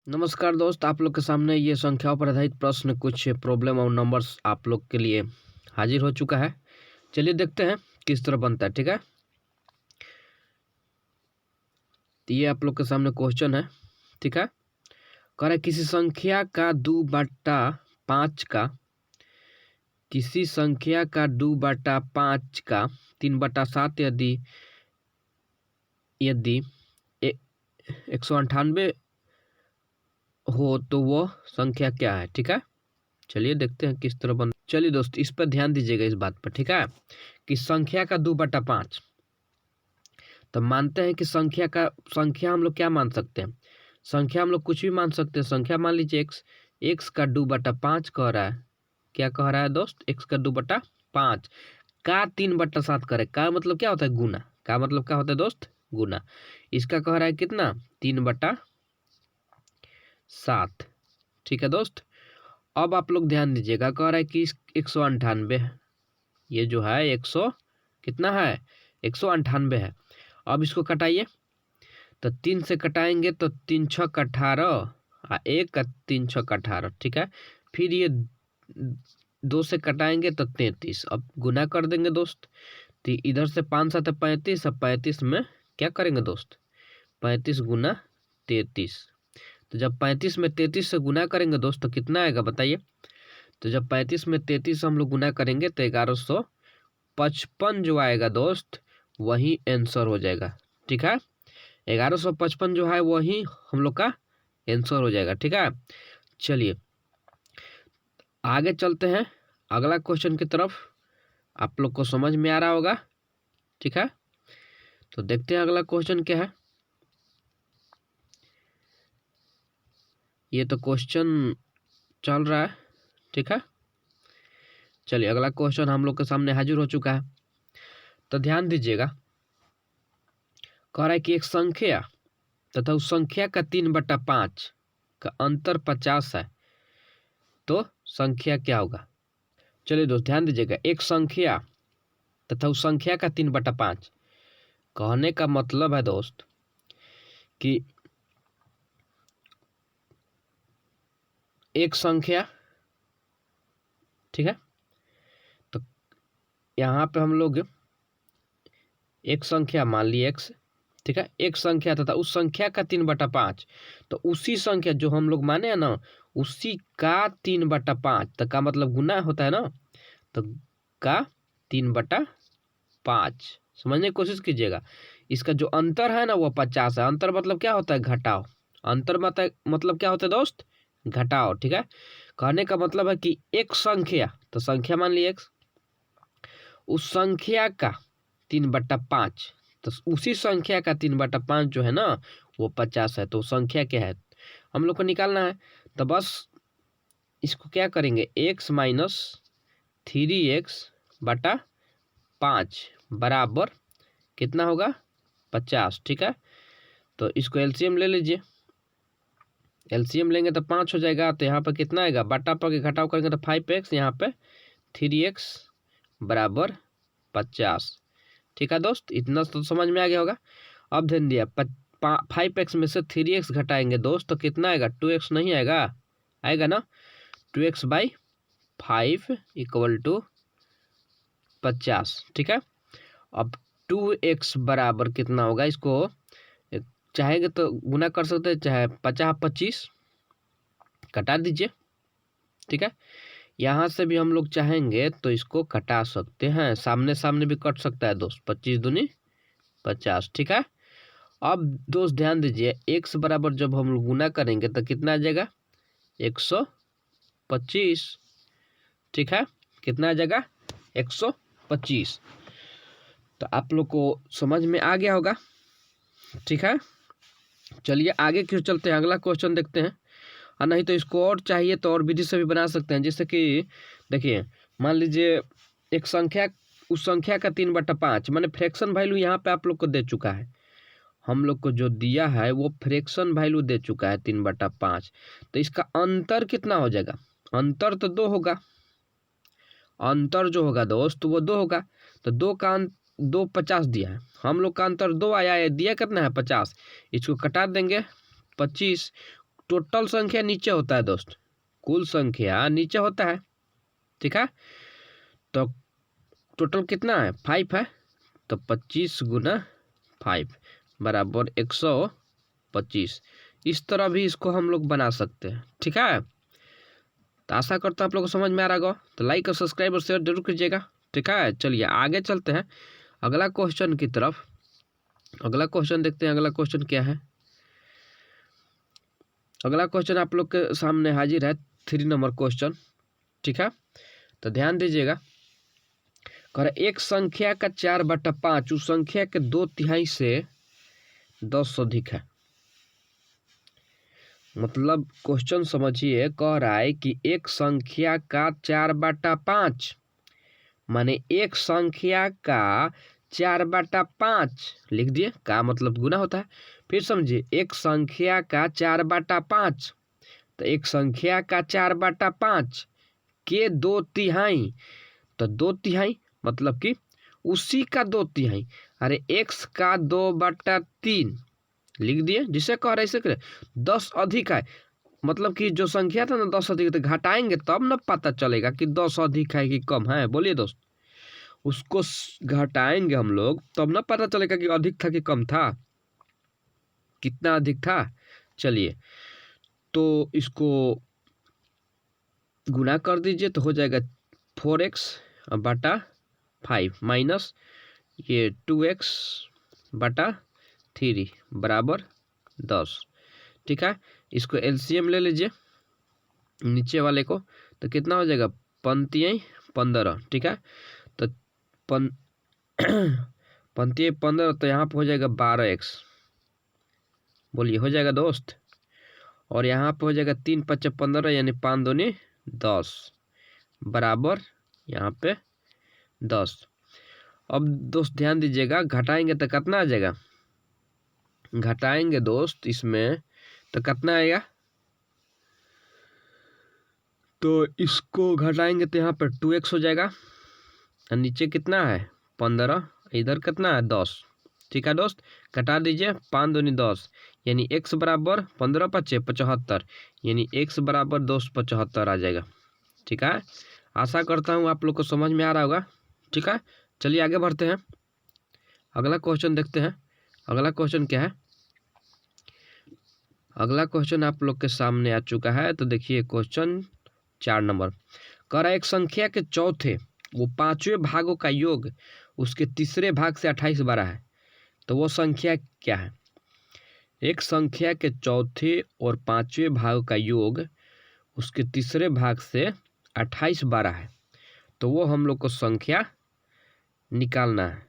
नमस्कार दोस्त, आप लोग के सामने ये संख्याओं पर आधारित प्रश्न कुछ प्रॉब्लम और नंबर्स आप लोग के लिए हाजिर हो चुका है। चलिए देखते हैं किस तरह बनता है। ठीक है, तो ये आप लोग के सामने क्वेश्चन है। ठीक है, कह रहा है किसी संख्या का 2/5 का किसी संख्या का 2/5 का 3/7 यदि यदि 198 हो तो वह संख्या क्या है। ठीक है, चलिए देखते हैं किस तरह बन। चलिए दोस्त, इस पर ध्यान दीजिएगा इस बात पर। ठीक है, कि संख्या का 2/5, तो मानते हैं कि संख्या हम लोग क्या मान सकते हैं। संख्या हम लोग कुछ भी मान सकते हैं। संख्या मान लीजिए एक्स का 2/5 कह रहा है। क्या कह रहा है दोस्त? एक्स का 2/5 का 3/7 करे। का मतलब क्या होता है? गुना। का मतलब क्या होता है दोस्त? गुना। इसका कह रहा है कितना? 3/7। ठीक है दोस्त, अब आप लोग ध्यान दीजिएगा। कह रहा है कि 198 ये जो है 100 कितना है? 198 है। अब इसको कटाइए, तो 3 से कटाएंगे तो 3 छक 18 और 1 का 3 छक 18। ठीक है, फिर ये 2 से कटाएंगे तो 33। अब गुना कर देंगे दोस्त, तो इधर से 5 7 35। अब 35 में क्या करेंगे दोस्त? 35 गुना 33। तो जब 35 में 33 से गुना करेंगे दोस्त तो कितना आएगा बताइए? तो जब 35 में 33 हम लोग गुना करेंगे तो 1155 जो आएगा दोस्त वही आंसर हो जाएगा। ठीक है, 1155 जो है वही हम लोग का आंसर हो जाएगा। ठीक है, चलिए आगे चलते हैं अगला क्वेश्चन की तरफ। आप लोग को समझ में आ रहा होगा। ठीक है, तो देखते हैं अगला क्वेश्चन क्या है। ये तो क्वेश्चन चल रहा है। ठीक है, चलिए अगला क्वेश्चन हम लोग के सामने हाजिर हो चुका है, तो ध्यान दीजिएगा। कह रहा है कि एक संख्या तथा उस संख्या का 3/5 का अंतर 50 है, तो संख्या क्या होगा? चलिए दोस्त ध्यान दीजिएगा। एक संख्या तथा उस संख्या का 3/5 कहने का मतलब है दोस्त कि एक संख्या, ठीक है, तो यहाँ पे हम लोग एक संख्या मान ली एक्स। ठीक है, एक संख्या तथा उस संख्या का 3/5, तो उसी संख्या जो हम लोग माने हैं ना उसी का 3/5, तो का मतलब गुना होता है ना, तो का 3/5 समझने की कोशिश कीजिएगा। इसका जो अंतर है ना वो 50 है। अंतर मतलब क्या होता है? घटाव। अंतर मतलब क्या होता है दोस्त? घटाव। ठीक है, कहने का मतलब है कि एक संख्या, तो संख्या मान ली एक्स, उस संख्या का 3/5, तो उसी संख्या का 3/5 जो है ना वो 50 है। तो संख्या क्या है हम लोग को निकालना है। तो बस इसको क्या करेंगे? x माइनस 3x/5 बराबर कितना होगा? 50। ठीक है, तो इसको एलसीएम ले लीजिए। एलसीएम लेंगे तो 5 हो जाएगा। तो यहाँ पर कितना आएगा? बटा पर के घटाव करेंगे तो 5x, यहाँ पे 3x बराबर 50। ठीक है दोस्त, इतना तो समझ में आ गया होगा। अब ध्यान दिया, 5x में से 3x घटाएंगे दोस्त तो कितना आएगा? 2x नहीं आएगा? आएगा ना। 2x/5 = 50। ठीक है, अब 2x बराबर कितना होगा? इसको चाहेंगे तो गुना कर सकते हैं, चाहे 50/25 कटा दीजिए। ठीक है, यहाँ से भी हम लोग चाहेंगे तो इसको कटा सकते हैं, सामने सामने भी कट सकता है दोस्त। 25 दूनी 50। ठीक है, अब दोस्त ध्यान दीजिए, x बराबर जब हम लोग गुना करेंगे तो कितना आ जाएगा? 125। ठीक है, कितना आ जाएगा? 125। तो आप लोग को समझ में आ गया होगा। ठीक है, चलिए आगे क्यों चलते हैं, अगला क्वेश्चन देखते हैं। और नहीं तो इसको और चाहिए तो और विधि से भी बना सकते हैं। जैसे कि देखिए, मान लीजिए एक संख्या, उस संख्या का 3/5 माने फ्रैक्शन वैल्यू यहाँ पे आप लोग को दे चुका है। हम लोग को जो दिया है वो फ्रैक्शन वैल्यू दे चुका है 3/5। तो इसका अंतर कितना हो जाएगा? अंतर तो 2 होगा। अंतर जो होगा दोस्त वो 2 होगा। तो 2 का 2 50 दिया है, हम लोग का अंतर 2 आया है, दिया कितना है? 50। इसको कटा देंगे 25 टोटल संख्या नीचे होता है दोस्त, कुल संख्या नीचे होता है, ठीक है। तो टोटल कितना है, 5 है, तो 25 गुना 5 बराबर 125। इस तरह भी इसको हम लोग बना सकते हैं, ठीक है। तो आशा करता हूँ आप लोगों को समझ में आ रहा होगा। तो लाइक और सब्सक्राइब और शेयर जरूर कीजिएगा, ठीक है। चलिए आगे चलते हैं अगला क्वेश्चन की तरफ। अगला क्वेश्चन देखते हैं, अगला क्वेश्चन क्या है। अगला क्वेश्चन आप लोग के सामने हाजिर है, 3 नंबर क्वेश्चन, ठीक है। तो ध्यान दीजिएगा, कह रहा एक संख्या का 4/5 उस संख्या के 2/3 से 10 अधिक है। मतलब क्वेश्चन समझिए, कह रहा है कि एक संख्या का 4/5 माने एक संख्या का 4/5 लिख दिए, का मतलब गुना होता है। फिर समझिए, एक संख्या का 4/5, तो एक संख्या का 4/5 के 2/3, तो 2/3 मतलब कि उसी का 2/3। अरे x का 2/3 लिख दिए, जिसे कह रहे इसे 10 अधिक है, मतलब कि जो संख्या था ना 10 अधिक, तो घटाएंगे तब ना पता चलेगा कि 10 अधिक है कि कम है। बोलिए दोस्त, उसको घटाएंगे हम लोग तब ना पता चलेगा कि अधिक था कि कम था, कितना अधिक था। चलिए, तो इसको गुना कर दीजिए, तो हो जाएगा 4x/5 माइनस ये 2x/3 बराबर 10, ठीक है। इसको एलसीएम ले लीजिए नीचे वाले को, तो कितना हो जाएगा, 15, ठीक है। तो 15, तो यहाँ पे हो जाएगा 12x, बोलिए हो जाएगा दोस्त। और यहाँ पे हो जाएगा 3×5 = 15, यानी 5 दूनी 10 बराबर यहाँ पे 10। अब दोस्त ध्यान दीजिएगा, घटाएंगे तो कितना आ जाएगा, घटाएंगे दोस्त इसमें तो कितना आएगा, तो इसको घटाएंगे तो यहाँ पर 2x हो जाएगा, और नीचे कितना है 15, इधर कितना है 10, ठीक है दोस्त। घटा दीजिए, 5 दूनी 10, यानी x बराबर 15×5 = 75, यानी x बराबर 275 आ जाएगा, ठीक है। आशा करता हूँ आप लोग को समझ में आ रहा होगा, ठीक है। चलिए आगे बढ़ते हैं, अगला क्वेश्चन देखते हैं। अगला क्वेश्चन क्या है, अगला क्वेश्चन आप लोग के सामने आ चुका है। तो देखिए क्वेश्चन 4 नंबर, कह रहा है एक संख्या के चौथे वो 5वें भागों का योग उसके तीसरे भाग से 28 बड़ा है, तो वो संख्या क्या है। एक संख्या के चौथे और 5वें भाग का योग उसके तीसरे भाग से 28 बड़ा है, तो वो हम लोग को संख्या निकालना है,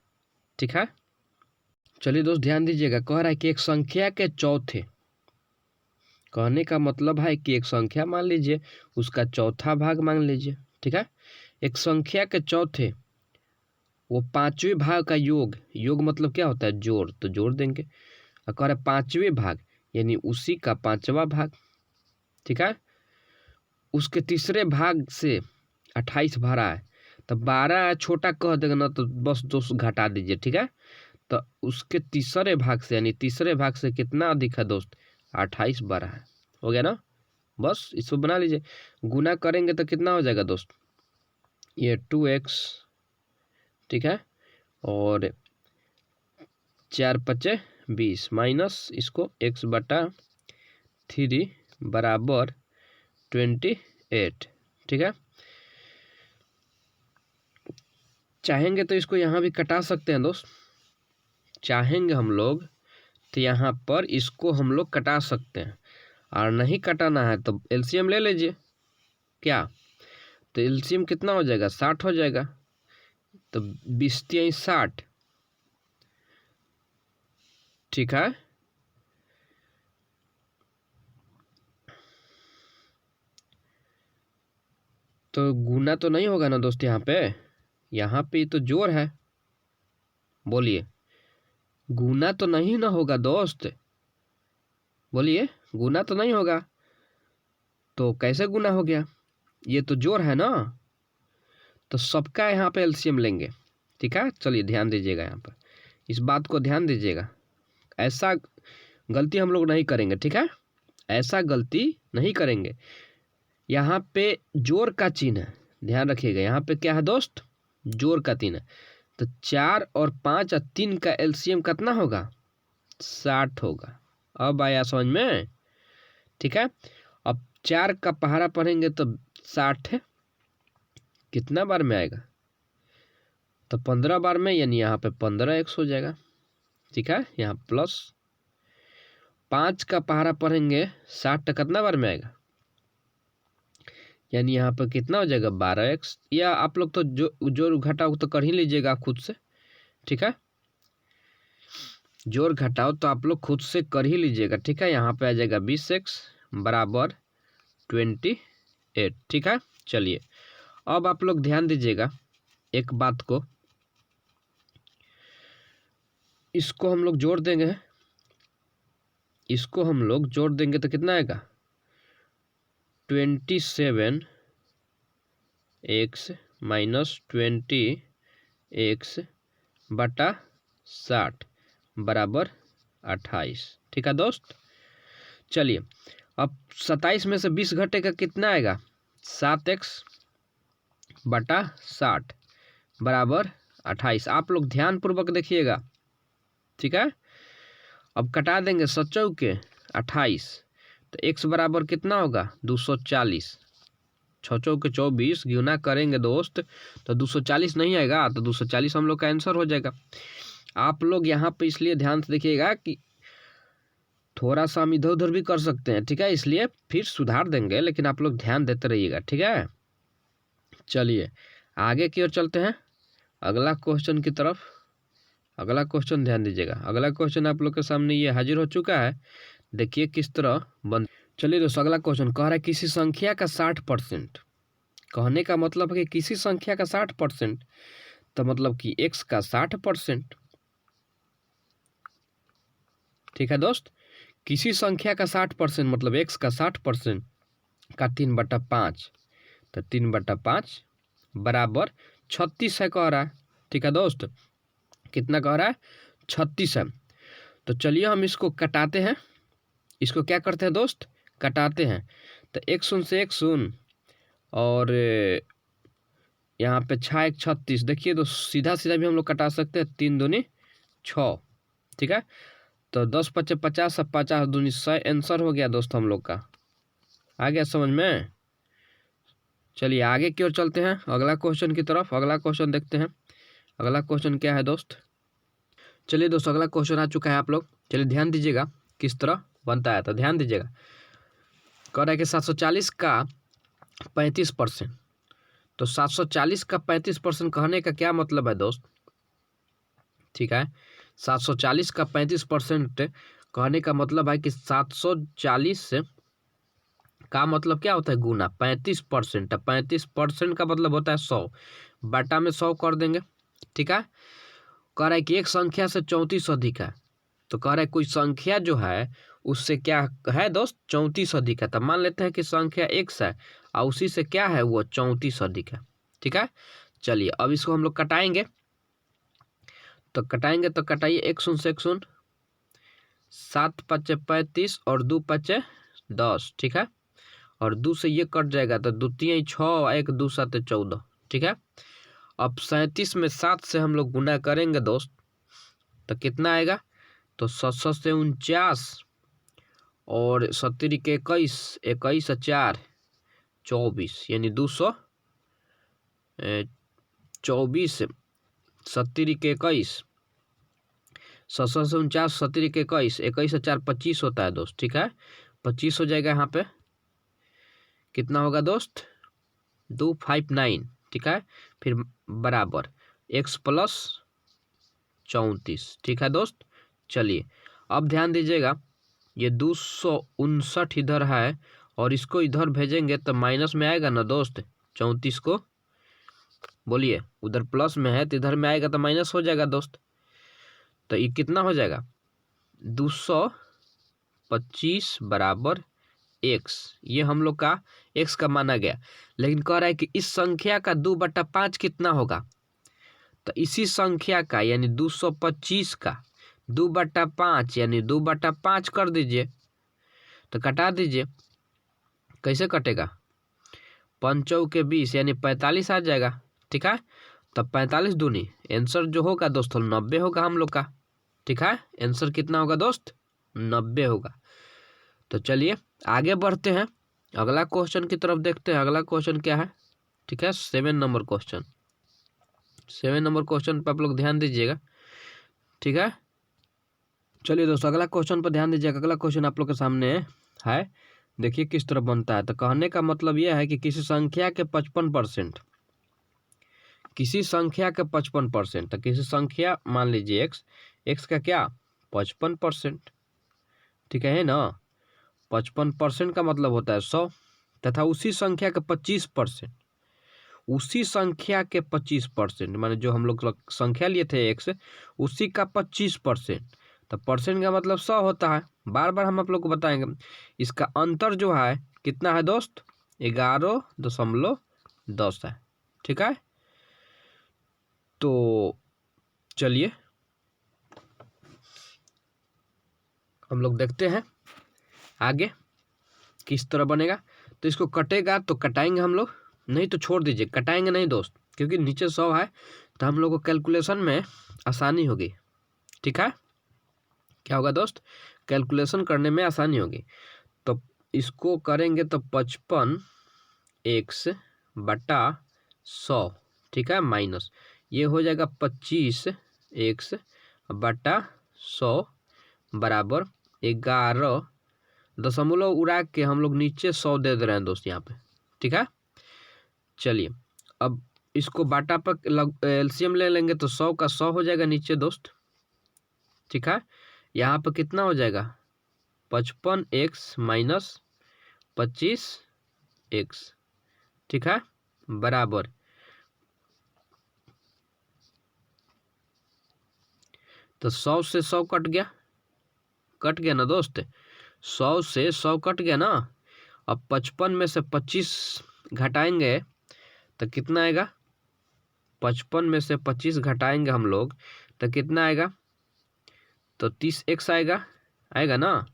ठीक है। चलिए दोस्त ध्यान दीजिएगा, कह रहा है कि एक संख्या के चौथे, कहने का मतलब है कि एक संख्या मान लीजिए, उसका चौथा भाग मान लीजिए, ठीक है। एक संख्या के चौथे वो 5वें भाग का योग, योग मतलब क्या होता है, जोड़, तो जोड़ देंगे। और कह रहा है 5वें भाग यानी उसी का 5वां भाग, ठीक है। उसके तीसरे भाग से 28 भरा है, तो 12 छोटा कह देगा ना, तो बस 2 घटा दीजिए, ठीक है। तो उसके तीसरे भाग से, यानी तीसरे भाग से कितना अधिक है दोस्त, 28 बड़ा है, हो गया ना। बस इसको बना लीजिए, गुना करेंगे तो कितना हो जाएगा दोस्त, ये 2x, ठीक है। और 4×5 = 20 माइनस इसको x/3 बराबर 28, ठीक है। चाहेंगे तो इसको यहाँ भी कटा सकते हैं दोस्त, चाहेंगे हम लोग तो यहाँ पर इसको हम लोग कटा सकते हैं, और नहीं कटाना है तो एलसीएम ले लीजिए। क्या, तो एलसीएम कितना हो जाएगा, 60 हो जाएगा, तो 20×3 = 60, ठीक है। तो गुना तो नहीं होगा ना दोस्त, यहाँ पे तो जोड़ है, बोलिए गुना तो नहीं ना होगा दोस्त, बोलिए गुना तो नहीं होगा, तो कैसे गुना हो गया, ये तो जोड़ है ना। तो सबका यहाँ पे एलसीएम लेंगे, ठीक है। चलिए ध्यान दीजिएगा, यहाँ पर इस बात को ध्यान दीजिएगा, ऐसा गलती हम लोग नहीं करेंगे, ठीक है। ऐसा गलती नहीं करेंगे। यहाँ पे जोड़ का चिन्ह है, ध्यान रखिएगा। यहाँ पे क्या है दोस्त? जोड़ का चिन्ह है। तो 4 और 5 और 3 का एलसीएम कितना होगा? 60 होगा। अब आया समझ में? ठीक है। अब 4 का पहाड़ा पढ़ेंगे तो 60 है, कितना बार में आएगा? तो 15 बार में, यानी यहाँ पे 15x हो जाएगा। ठीक है, यहाँ प्लस 5 का पहाड़ा पढ़ेंगे 60 कितना बार में आएगा? यानी यहाँ पर कितना हो जाएगा? 12x। या आप लोग तो जो जोड़ घटाओ तो कर ही लीजिएगा खुद से। ठीक है, जोड़ घटाओ तो आप लोग खुद से कर ही लीजिएगा। ठीक है, यहाँ पे आ जाएगा 20x बराबर 28। ठीक है, चलिए अब आप लोग ध्यान दीजिएगा एक बात को, इसको हम लोग जोड़ देंगे, इसको हम लोग जोड़ देंगे तो कितना आएगा? 27x माइनस 20x बटा 60 बराबर 28। ठीक है दोस्त, चलिए अब 27 में से 20 घटेगा, कितना आएगा? 7x बटा 60 बराबर 28। आप लोग ध्यान पूर्वक देखिएगा। ठीक है, अब कटा देंगे 7 के 28, तो x बराबर कितना होगा? 240। 6 के 24 गुना करेंगे दोस्त तो 240 नहीं आएगा, तो 240 हम लोग का आंसर हो जाएगा। आप लोग यहाँ पे इसलिए ध्यान से देखिएगा कि थोड़ा सा हम इधर उधर भी कर सकते हैं। ठीक है, इसलिए फिर सुधार देंगे, लेकिन आप लोग ध्यान देते रहिएगा। ठीक है, चलिए आगे की ओर चलते हैं अगला क्वेश्चन की तरफ। अगला क्वेश्चन ध्यान दीजिएगा। अगला क्वेश्चन आप लोग के सामने ये हाजिर हो चुका है, देखिए किस तरह बन। चलिए दोस्तों, अगला क्वेश्चन कह रहा है किसी संख्या का 60%। कहने का मतलब है कि किसी संख्या का 60%, तो मतलब कि x का 60%। ठीक है दोस्त, किसी संख्या का 60% मतलब x का 60% का 3/5, तो 3/5 बराबर 36 है कह रहा है। ठीक है दोस्त, कितना कह रहा है? 36 है। तो चलिए हम इसको कटाते हैं। इसको क्या करते हैं दोस्त? कटाते हैं। तो 1 शून्य से 1 शून्य, और यहाँ पे 6 1 36। देखिए तो सीधा सीधा भी हम लोग कटा सकते हैं, 3 दूनी 6। ठीक है, तो 10 5 50 और 50 दूनी 100 आंसर हो गया दोस्त हम लोग का। आ गया समझ में? चलिए आगे की ओर चलते हैं अगला क्वेश्चन की तरफ। अगला क्वेश्चन देखते हैं। अगला क्वेश्चन क्या है दोस्त? चलिए दोस्त, अगला क्वेश्चन आ चुका है। आप लोग चलिए ध्यान दीजिएगा किस तरह बनता है, तो ध्यान दीजिएगा। कह रहा है कि 740 का 35%। तो 740 का 35% कहने का क्या मतलब है दोस्त? ठीक है, 740 का 35% कहने का मतलब है कि 740 का मतलब क्या होता है? गुना 35%। 35% का मतलब होता है 100, बटा में 100 कर देंगे। ठीक है, कह रहा है कि एक संख्या से 34 अधिक है। तो कह रहा है कोई संख्या जो है उससे क्या है दोस्त? 34 अधिक है। तो मान लेते हैं कि संख्या x है और उसी से क्या है? वो 34 अधिक है। ठीक है, चलिए अब इसको हम लोग कटाएंगे। तो कटाएंगे तो कटाइए 1 शून्य से 1 शून्य, 7 5 35 और 2 5 10। ठीक है, और 2 से ये कट जाएगा तो 2 3 6, 1 2 7 14। ठीक है, अब 37 में 7 से हम लोग गुना करेंगे दोस्त, तो कितना आएगा? तो 7 से 49 और 70 के 21, 21 4 24, यानी 224। 70 के 21, 7 से 49, 70 के 21, 21 4 25 होता है दोस्त। ठीक है, 25 हो जाएगा। यहाँ पे कितना होगा दोस्त? 259। ठीक है, फिर बराबर x प्लस 34। ठीक है दोस्त, चलिए अब ध्यान दीजिएगा, ये 259 इधर है और इसको इधर भेजेंगे तो माइनस में आएगा ना दोस्त। 34 को बोलिए, उधर प्लस में है तो इधर में आएगा तो माइनस हो जाएगा दोस्त। तो ये कितना हो जाएगा? 225 बराबर x। ये हम लोग का x का माना गया, लेकिन कह रहा है कि इस संख्या का 2/5 कितना होगा? तो इसी संख्या का यानी 225 का 2/5 यानी 2/5 कर दीजिए। तो कटा दीजिए। कैसे कटेगा, 5 के 20 यानी 45 आ जाएगा। ठीक है, तब 45 दूनी आंसर जो होगा दोस्तों 90 होगा हम लोग का। ठीक है, आंसर कितना होगा दोस्त, 90 होगा। तो चलिए आगे बढ़ते हैं, अगला क्वेश्चन की तरफ देखते हैं। अगला क्वेश्चन क्या है, ठीक है, 7 नंबर क्वेश्चन। 7 नंबर क्वेश्चन पर आप लोग ध्यान दीजिएगा। ठीक है, चलिए दोस्तों अगला क्वेश्चन पर ध्यान दीजिएगा। अगला क्वेश्चन आप लोग के सामने है, देखिए किस तरह बनता है। तो कहने का मतलब यह है कि किसी संख्या के 55%, किसी संख्या के 55%, तो किसी संख्या मान लीजिए एक्स का क्या 55%। ठीक है ना, 55% का मतलब होता है 100, तथा उसी संख्या के 25%, उसी संख्या के 25%, माने जो हम लोग संख्या लिए थे एक्स, उसी का 25%, तो परसेंट का मतलब 100 होता है। बार बार हम आप लोग को बताएंगे। इसका अंतर जो है कितना है दोस्त, 11.10 है। ठीक है, तो चलिए हम लोग देखते हैं आगे किस तरह बनेगा। तो इसको कटेगा तो कटाएंगे हम लोग, नहीं तो छोड़ दीजिए, कटाएंगे नहीं दोस्त, क्योंकि नीचे 100 है तो हम लोग को कैलकुलेशन में आसानी होगी। ठीक है, क्या होगा दोस्त, कैलकुलेशन करने में आसानी होगी। तो इसको करेंगे तो 55x/100, ठीक है, माइनस ये हो जाएगा 25x/100 बराबर 11 उड़ा के हम लोग नीचे 100 दे रहे हैं दोस्त यहाँ पे। ठीक है, चलिए अब इसको बाटा पर एलसीएम ले लेंगे तो 100 का 100 हो जाएगा नीचे दोस्त। ठीक है, यहाँ पर कितना हो जाएगा 55x माइनस 25x। ठीक है, बराबर तो 100 से 100 कट गया ना दोस्त, 100 से 100 कट गया ना। अब 55 में से 25 घटाएंगे तो कितना आएगा, 55 में से 25 घटाएंगे हम लोग तो कितना आएगा, तो 30x आएगा ना।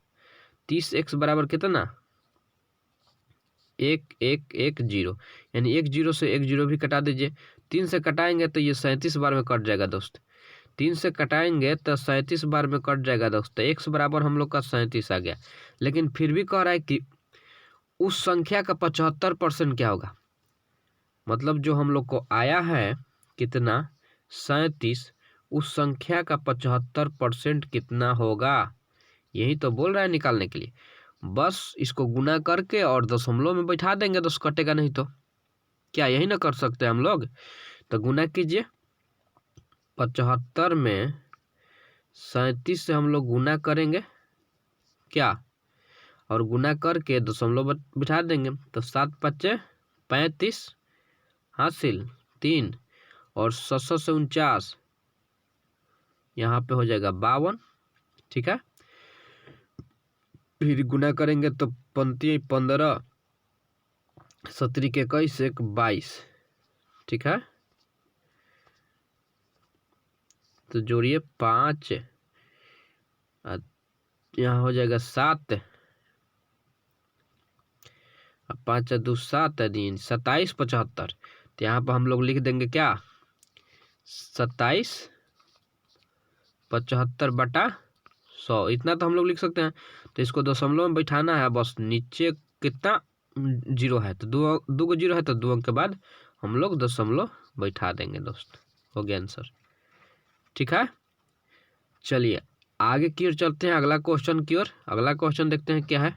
30x बराबर कितना, 1 यानी 1 से 1 भी कटा दीजिए। 3 से कटाएंगे तो ये 37 बार में कट जाएगा दोस्त। 3 से कटाएंगे तो 37 बार में कट जाएगा दोस्त। x बराबर हम लोग का 37 आ गया। लेकिन फिर भी कह रहा है कि उस संख्या का 75% क्या होगा, मतलब जो हम लोग को आया है कितना 37, उस संख्या का 75% कितना होगा, यही तो बोल रहा है निकालने के लिए। बस इसको गुना करके और दशमलव में बैठा देंगे तो कटेगा नहीं। तो क्या यही ना कर सकते हैं हम लोग। तो गुना कीजिए, 75 में 37 से हम लोग गुना करेंगे क्या, और गुना करके दशमलव बिठा देंगे। तो 7×5 = 35 हासिल 3 और 700 से 49 यहाँ पे हो जाएगा 52। ठीक है, फिर गुना करेंगे तो 15 17 के 21 1 22। ठीक है, तो जोड़िए 5, यहाँ हो जाएगा 7, 5 × 2 7 दिन 27 75। तो यहाँ पर हम लोग लिख देंगे क्या 27 75/100, इतना तो हम लोग लिख सकते हैं। तो इसको दशमलव में बैठाना है, बस नीचे कितना 0 है तो 2 0 है तो 2 अंक के बाद हम लोग दशमलव बैठा देंगे दोस्त, हो गया आंसर। ठीक है, चलिए आगे की ओर चलते हैं, अगला क्वेश्चन की ओर। अगला क्वेश्चन देखते हैं क्या है।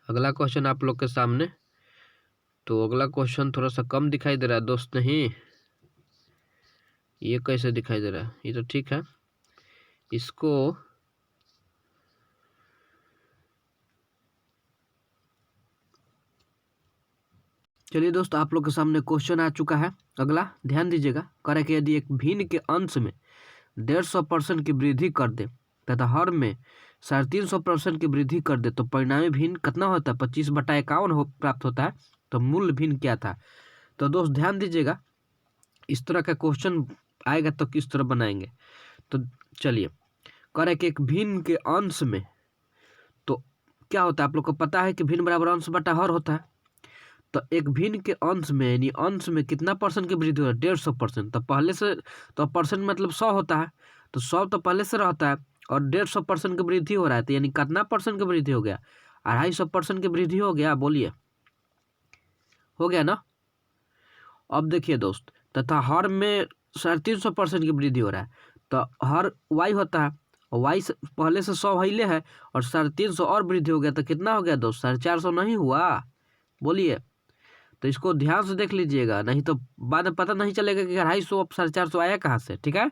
अगला क्वेश्चन आप लोग के सामने, तो अगला क्वेश्चन थोड़ा सा कम दिखाई दे रहा है दोस्त। नहीं, ये कैसे दिखाई दे रहा है, ये तो ठीक है। इसको चलिए दोस्त आप लोग के सामने क्वेश्चन आ चुका है। अगला ध्यान दीजिएगा, करे कि यदि एक भिन्न के अंश में 150% की वृद्धि कर दे तथा हर में 350% की वृद्धि कर दे तो परिणामी भिन्न कितना होता है 25/51 प्राप्त होता है। तो मूल भिन्न क्या था। तो दोस्त ध्यान दीजिएगा, इस तरह का क्वेश्चन आएगा तो किस तरह बनाएंगे। तो चलिए, करे कि एक भिन्न के अंश में, तो क्या होता है, आप लोग को पता है कि भिन्न बराबर अंश बटा हर होता है। तो एक भिन्न के अंश में यानी अंश में कितना परसेंट की वृद्धि हो रहा है, 150%। तो पहले से तो परसेंट मतलब 100 होता है, तो 100 तो पहले से रहता है और 150% की वृद्धि हो रहा है, तो यानी कितना परसेंट की वृद्धि हो गया, 250% की वृद्धि हो गया। बोलिए हो गया ना। अब देखिए दोस्त, तथा हर में 350% की वृद्धि हो रहा है, तो हर वाई होता है, और वाई पहले से 100 हिले है और 350 और वृद्धि हो गया, तो कितना हो गया दोस्त, 450 नहीं हुआ। बोलिए, तो इसको ध्यान से देख लीजिएगा, नहीं तो बाद में पता नहीं चलेगा कि 250 अब 450 आया कहाँ से। ठीक है,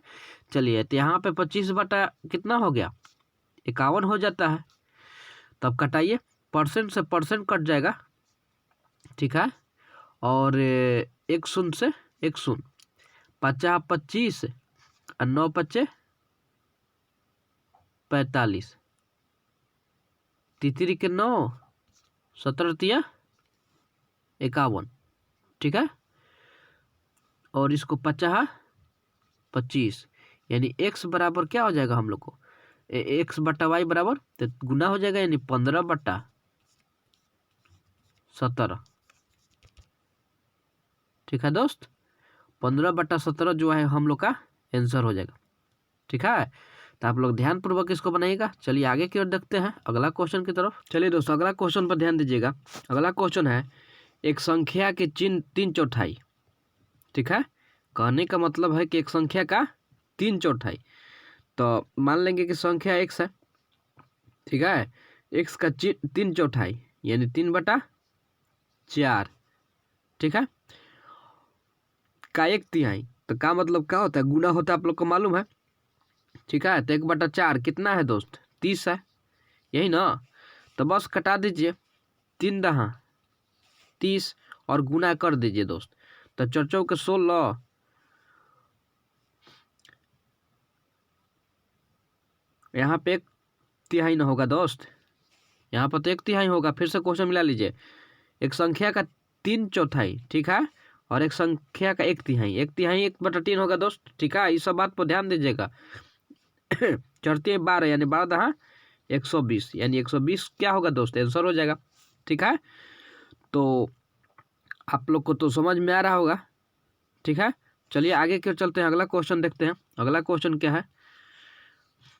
चलिए, तो यहाँ पे 25 बटा कितना हो गया, 51 हो जाता है। तब कटाइए, परसेंट से परसेंट कट जाएगा। ठीक है, और एक शून्य से एक शून्य, 50 25 और 9 5 45, तितरी के 9, 17 51। ठीक है, और इसको 50 25 यानी x बराबर क्या हो जाएगा हम लोग को, x बटा वाई बराबर तो गुना हो जाएगा, यानी 15 बटा 17। ठीक है दोस्त, 15 बटा 17 जो है हम लोग का आंसर हो जाएगा। ठीक है, तो आप लोग ध्यान पूर्वक इसको बनाइएगा। चलिए आगे की ओर देखते हैं अगला क्वेश्चन की तरफ। चलिए दोस्तों, अगला क्वेश्चन पर ध्यान दीजिएगा। अगला क्वेश्चन है एक संख्या के चिन्ह 3/4। ठीक है, कहने का मतलब है कि एक संख्या का 3/4। तो मान लेंगे कि संख्या x है। ठीक है, x का 3/4 यानी 3/4। ठीक है, का 1/3, तो का मतलब क्या होता है, गुना होता है, आप लोग को मालूम है। ठीक है, तो 1/4 कितना है दोस्त, 30 है, यही ना। तो बस कटा दीजिए, 3 दहा 30 और गुना कर दीजिए दोस्त। तो 4 चौके 16, यहाँ पे 1/3 ना होगा दोस्त, यहाँ पर तो 1/3 होगा। फिर से क्वेश्चन मिला लीजिए, एक संख्या का 3/4। ठीक है, और एक संख्या का 1/3। 1/3 1/3 होगा दोस्त। ठीक है, इस सब बात पर ध्यान दीजिएगा। 4 12 यानी 12 दहा 120, यानी 120 क्या होगा दोस्त, आंसर हो जाएगा। ठीक है, तो आप लोग को तो समझ में आ रहा होगा। ठीक है, चलिए आगे क्यों चलते हैं, अगला क्वेश्चन देखते हैं। अगला क्वेश्चन क्या है,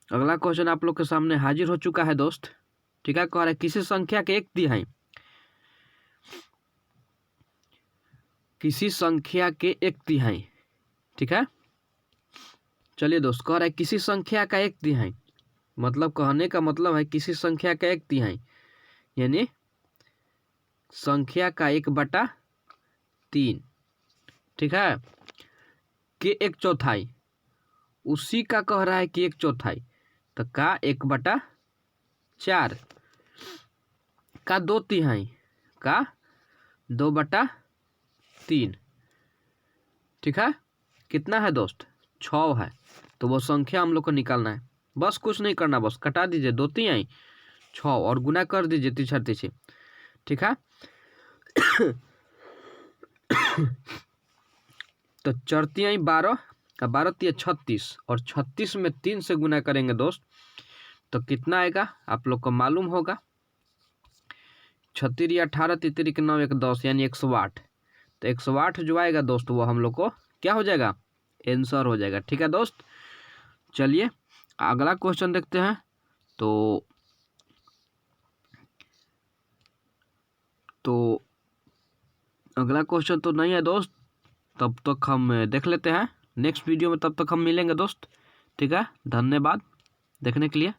अगला क्वेश्चन आप लोग के सामने हाजिर हो चुका है दोस्त। ठीक है, कह रहा है किसी संख्या के 1/3, किसी संख्या के 1/3। ठीक है, चलिए दोस्त, कह रहा है किसी संख्या का 1/3, मतलब कहने का मतलब है किसी संख्या का 1/3 यानी संख्या का 1/3। ठीक है, के 1/4, उसी का कह रहा है कि 1/4, तो का 1/4, का 2/3, का 2/3। ठीक है, कितना है दोस्त, 6 है। तो वो संख्या हम लोग को निकालना है, बस कुछ नहीं करना, बस कटा दीजिए 2/3 6 और गुना कर दीजिए 3 6। ठीक है, तो 4 12 का 12 36 और 36 में 3 से गुना करेंगे दोस्त, तो कितना आएगा आप लोग को मालूम होगा। 36 18 तितरी के 9 1 10 यानी 108। तो 108 जो आएगा दोस्त वो हम लोग को क्या हो जाएगा, आंसर हो जाएगा। ठीक है दोस्त, चलिए अगला क्वेश्चन देखते हैं। तो अगला क्वेश्चन तो नहीं है दोस्त, तब तक हम देख लेते हैं नेक्स्ट वीडियो में, तब तक हम मिलेंगे दोस्त। ठीक है, धन्यवाद देखने के लिए।